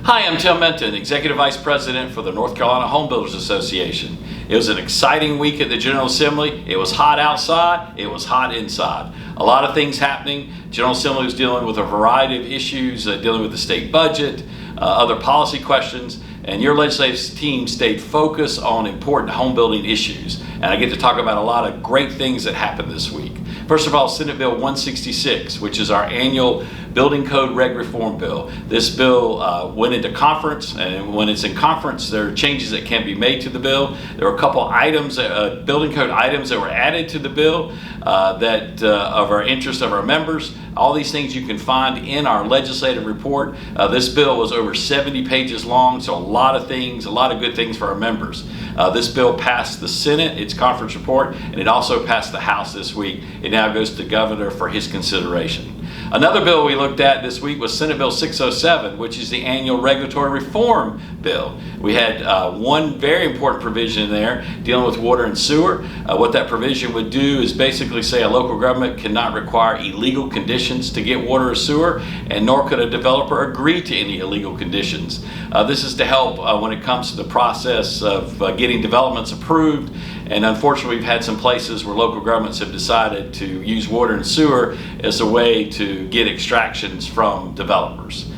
Hi, I'm Tim Minton, Executive Vice President for the North Carolina Home Builders Association. It was an exciting week at the General Assembly. It was hot outside, it was hot inside. A lot of things happening. General Assembly was dealing with a variety of issues, dealing with the state budget, other policy questions, and your legislative team stayed focused on important home building issues. And I get to talk about a lot of great things that happened this week. First of all, Senate Bill 166, which is our annual building code reg reform bill. This bill went into conference, and when it's in conference, there are changes that can be made to the bill. There were a couple items, building code items that were added to the bill that of our interest of our members. All these things you can find in our legislative report. This bill was over 70 pages long, so a lot of things, a lot of good things for our members. This bill passed the Senate, its conference report, and it also passed the House this week. It now goes to the governor for his consideration. Another bill we looked at this week was Senate Bill 607, which is the annual regulatory reform bill. We had one very important provision in there dealing with water and sewer. What that provision would do is basically say a local government cannot require illegal conditions to get water or sewer, and nor could a developer agree to any illegal conditions. This is to help when it comes to the process of getting developments approved. And unfortunately, we've had some places where local governments have decided to use water and sewer as a way to get extractions from developers.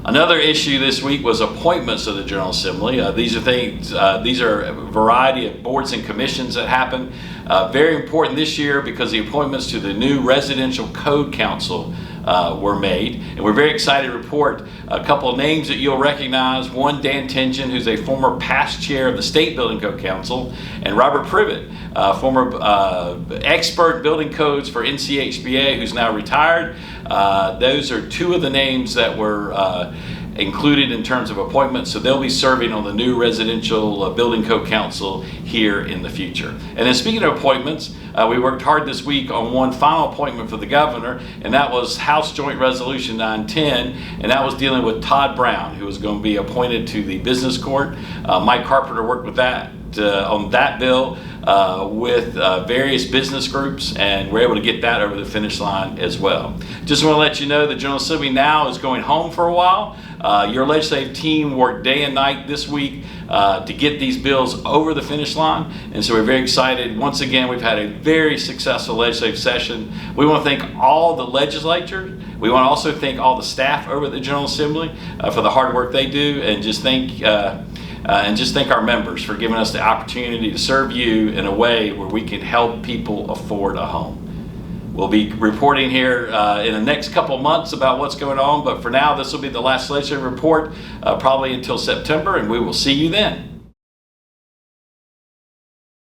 Another issue this week was appointments of the General Assembly. These are a variety of boards and commissions that happen. Very important this year because the appointments to the new Residential Code Council were made. And we're very excited to report a couple of names that you'll recognize. One, Dan Tingen, who's a former past chair of the State Building Code Council, and Robert Privet, former expert building codes for NCHBA, who's now retired. Those are two of the names that were included in terms of appointments, so they'll be serving on the new Residential Building Code Council here in the future. And then speaking of appointments, we worked hard this week on one final appointment for the governor, and that was House Joint Resolution 910, and that was dealing with Todd Brown, who was going to be appointed to the Business Court. Mike Carpenter worked with that on that bill with various business groups, and we're able to get that over the finish line as well. Just want to let you know the General Assembly now is going home for a while. Your legislative team worked day and night this week to get these bills over the finish line, and so we're very excited. Once again, we've had a very successful legislative session. We want to thank all the legislators. We want to also thank all the staff over at the General Assembly for the hard work they do, and just thank our members for giving us the opportunity to serve you in a way where we can help people afford a home. We'll be reporting here in the next couple of months about what's going on, but for now, this will be the last legislative report, probably until September, and we will see you then.